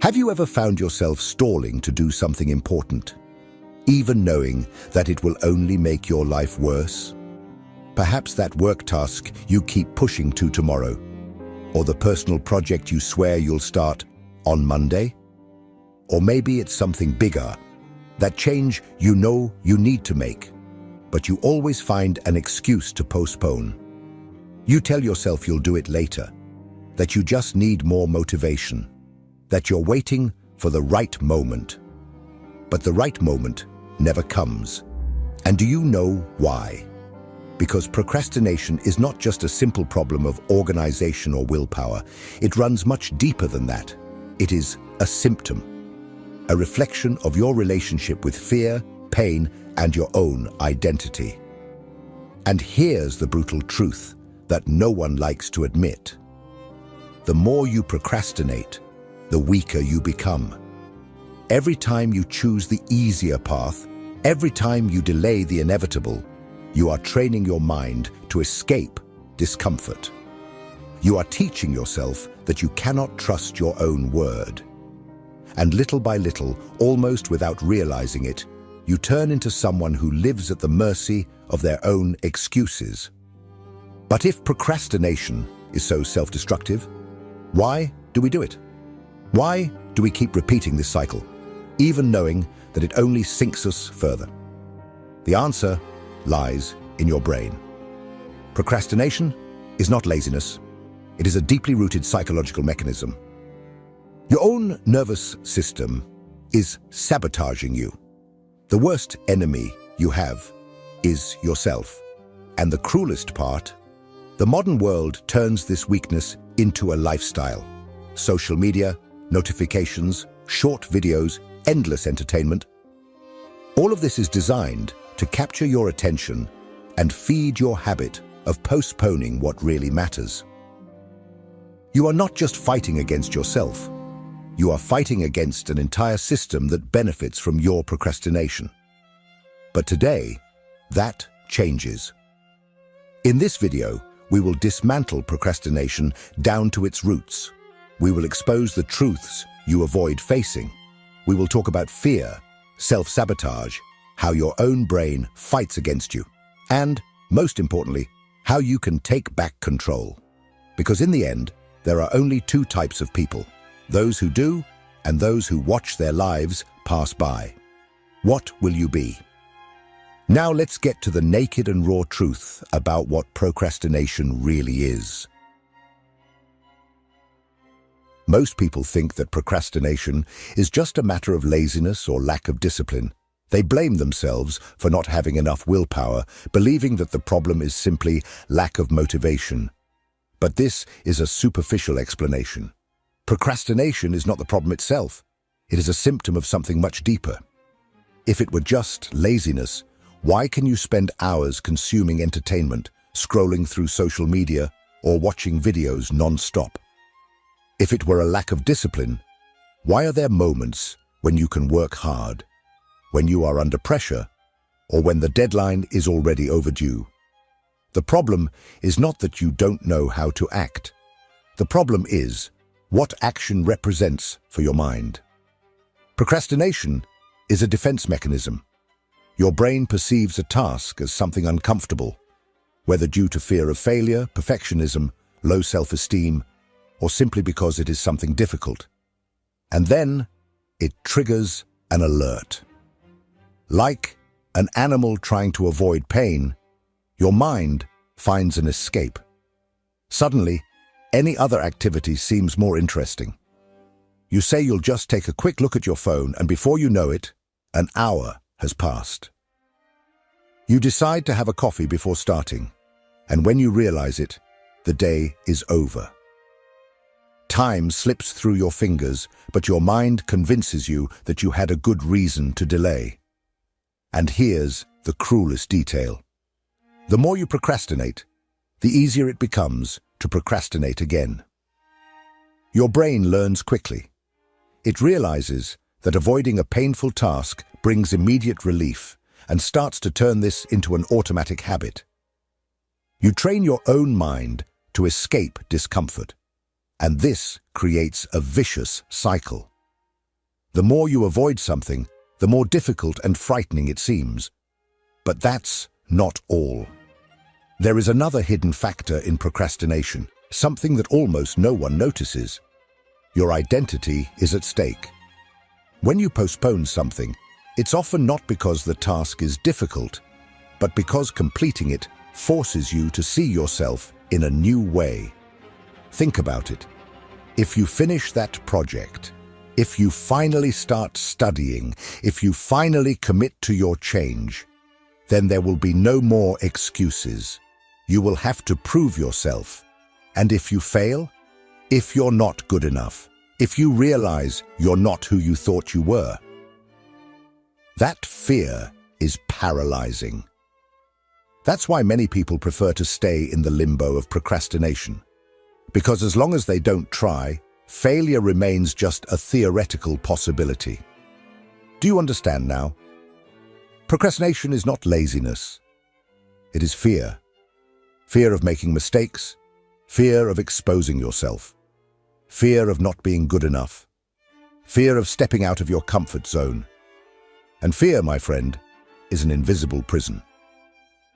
Have you ever found yourself stalling to do something important, even knowing that it will only make your life worse? Perhaps that work task you keep pushing to tomorrow, or the personal project you swear you'll start on Monday? Or maybe it's something bigger, that change you know you need to make, but you always find an excuse to postpone. You tell yourself you'll do it later, that you just need more motivation, that you're waiting for the right moment. But the right moment never comes. And do you know why? Because procrastination is not just a simple problem of organization or willpower. It runs much deeper than that. It is a symptom, a reflection of your relationship with fear, pain, and your own identity. And here's the brutal truth that no one likes to admit. The more you procrastinate, the weaker you become. Every time you choose the easier path, every time you delay the inevitable, you are training your mind to escape discomfort. You are teaching yourself that you cannot trust your own word. And little by little, almost without realizing it, you turn into someone who lives at the mercy of their own excuses. But if procrastination is so self-destructive, why do we do it? Why do we keep repeating this cycle, even knowing that it only sinks us further? The answer lies in your brain. Procrastination is not laziness. It is a deeply rooted psychological mechanism. Your own nervous system is sabotaging you. The worst enemy you have is yourself. And the cruelest part, the modern world turns this weakness into a lifestyle. Social media, notifications, short videos, endless entertainment. All of this is designed to capture your attention and feed your habit of postponing what really matters. You are not just fighting against yourself. You are fighting against an entire system that benefits from your procrastination. But today, that changes. In this video, we will dismantle procrastination down to its roots. We will expose the truths you avoid facing. We will talk about fear, self-sabotage, how your own brain fights against you, and, most importantly, how you can take back control. Because in the end, there are only two types of people, those who do and those who watch their lives pass by. What will you be? Now let's get to the naked and raw truth about what procrastination really is. Most people think that procrastination is just a matter of laziness or lack of discipline. They blame themselves for not having enough willpower, believing that the problem is simply lack of motivation. But this is a superficial explanation. Procrastination is not the problem itself. It is a symptom of something much deeper. If it were just laziness, why can you spend hours consuming entertainment, scrolling through social media, or watching videos non-stop? If it were a lack of discipline, why are there moments when you can work hard, when you are under pressure, or when the deadline is already overdue? The problem is not that you don't know how to act. The problem is what action represents for your mind. Procrastination is a defense mechanism. Your brain perceives a task as something uncomfortable, whether due to fear of failure, perfectionism, low self-esteem, or simply because it is something difficult. And then it triggers an alert. Like an animal trying to avoid pain, your mind finds an escape. Suddenly, any other activity seems more interesting. You say you'll just take a quick look at your phone, and before you know it, an hour has passed. You decide to have a coffee before starting, and when you realize it, the day is over. Time slips through your fingers, but your mind convinces you that you had a good reason to delay. And here's the cruelest detail. The more you procrastinate, the easier it becomes to procrastinate again. Your brain learns quickly. It realizes that avoiding a painful task brings immediate relief and starts to turn this into an automatic habit. You train your own mind to escape discomfort, and this creates a vicious cycle. The more you avoid something, the more difficult and frightening it seems. But that's not all. There is another hidden factor in procrastination, something that almost no one notices. Your identity is at stake. When you postpone something, it's often not because the task is difficult, but because completing it forces you to see yourself in a new way. Think about it. If you finish that project, if you finally start studying, if you finally commit to your change, then there will be no more excuses. You will have to prove yourself. And if you fail, if you're not good enough, if you realize you're not who you thought you were, that fear is paralyzing. That's why many people prefer to stay in the limbo of procrastination. Because as long as they don't try, failure remains just a theoretical possibility. Do you understand now? Procrastination is not laziness. It is fear. Fear of making mistakes, fear of exposing yourself, fear of not being good enough, fear of stepping out of your comfort zone. And fear, my friend, is an invisible prison.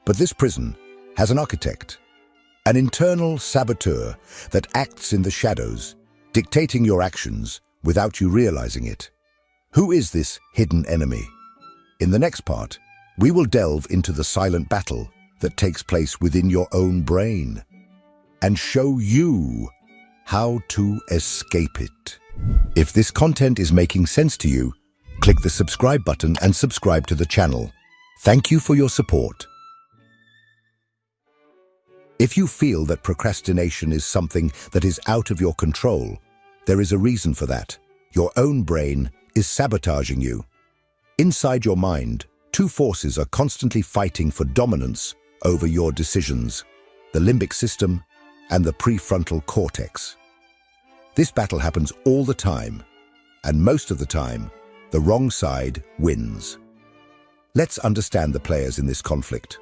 But this prison has an architect, an internal saboteur that acts in the shadows, dictating your actions without you realizing it. Who is this hidden enemy? In the next part, we will delve into the silent battle that takes place within your own brain and show you how to escape it. If this content is making sense to you, click the subscribe button and subscribe to the channel. Thank you for your support. If you feel that procrastination is something that is out of your control, there is a reason for that. Your own brain is sabotaging you. Inside your mind, two forces are constantly fighting for dominance over your decisions: the limbic system and the prefrontal cortex. This battle happens all the time, and most of the time, the wrong side wins. Let's understand the players in this conflict.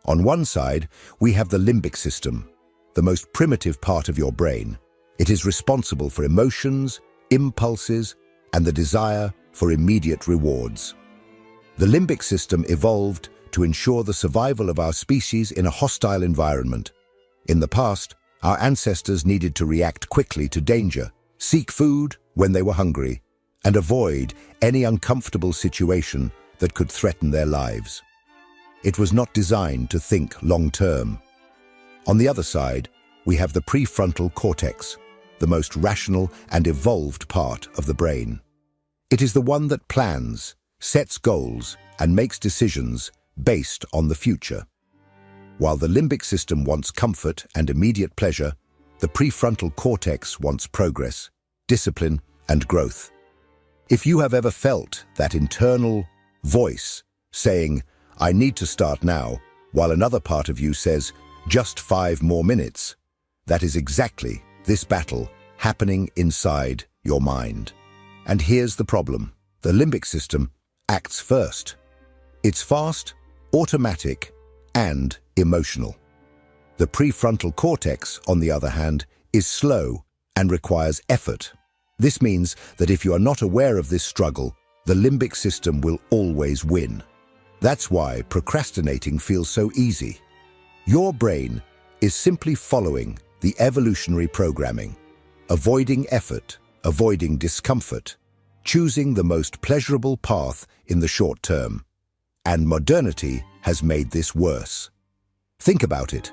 On one side, we have the limbic system, the most primitive part of your brain. It is responsible for emotions, impulses, and the desire for immediate rewards. The limbic system evolved to ensure the survival of our species in a hostile environment. In the past, our ancestors needed to react quickly to danger, seek food when they were hungry, and avoid any uncomfortable situation that could threaten their lives. It was not designed to think long-term. On the other side, we have the prefrontal cortex, the most rational and evolved part of the brain. It is the one that plans, sets goals, and makes decisions based on the future. While the limbic system wants comfort and immediate pleasure, the prefrontal cortex wants progress, discipline, and growth. If you have ever felt that internal voice saying, "I need to start now," while another part of you says, "Just 5 more minutes," that is exactly this battle happening inside your mind. And here's the problem. The limbic system acts first. It's fast, automatic, and emotional. The prefrontal cortex, on the other hand, is slow and requires effort. This means that if you are not aware of this struggle, the limbic system will always win. That's why procrastinating feels so easy. Your brain is simply following the evolutionary programming, avoiding effort, avoiding discomfort, choosing the most pleasurable path in the short term. And modernity has made this worse. Think about it.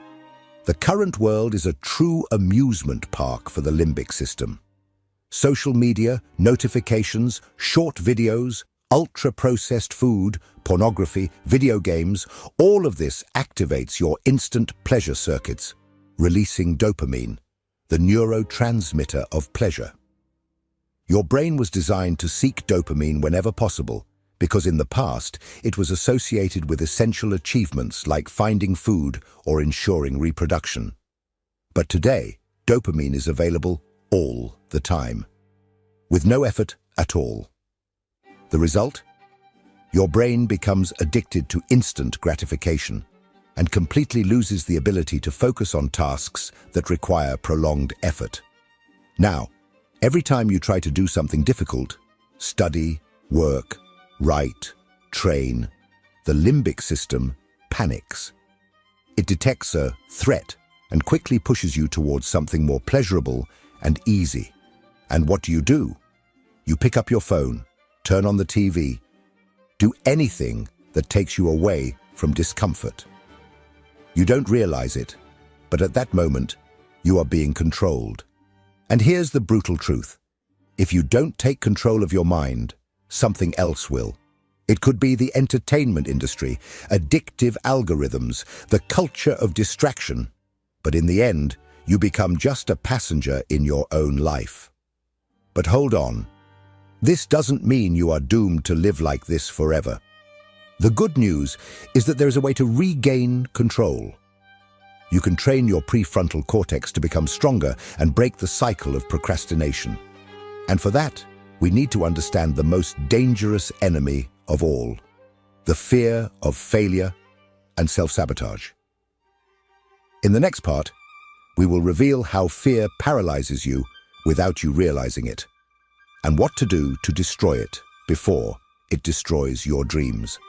The current world is a true amusement park for the limbic system. Social media, notifications, short videos, ultra-processed food, pornography, video games, all of this activates your instant pleasure circuits, releasing dopamine, the neurotransmitter of pleasure. Your brain was designed to seek dopamine whenever possible, because in the past it was associated with essential achievements like finding food or ensuring reproduction. But today, dopamine is available all the time, with no effort at all. The result? Your brain becomes addicted to instant gratification and completely loses the ability to focus on tasks that require prolonged effort. Now, every time you try to do something difficult, study, work, write, train, the limbic system panics. It detects a threat and quickly pushes you towards something more pleasurable and easy. And what do? You pick up your phone, turn on the TV, do anything that takes you away from discomfort. You don't realize it, but at that moment, you are being controlled. And here's the brutal truth. If you don't take control of your mind, something else will. It could be the entertainment industry, addictive algorithms, the culture of distraction. But in the end, you become just a passenger in your own life. But hold on. This doesn't mean you are doomed to live like this forever. The good news is that there is a way to regain control. You can train your prefrontal cortex to become stronger and break the cycle of procrastination. And for that, we need to understand the most dangerous enemy of all, the fear of failure and self-sabotage. In the next part, we will reveal how fear paralyzes you without you realizing it, and what to do to destroy it before it destroys your dreams.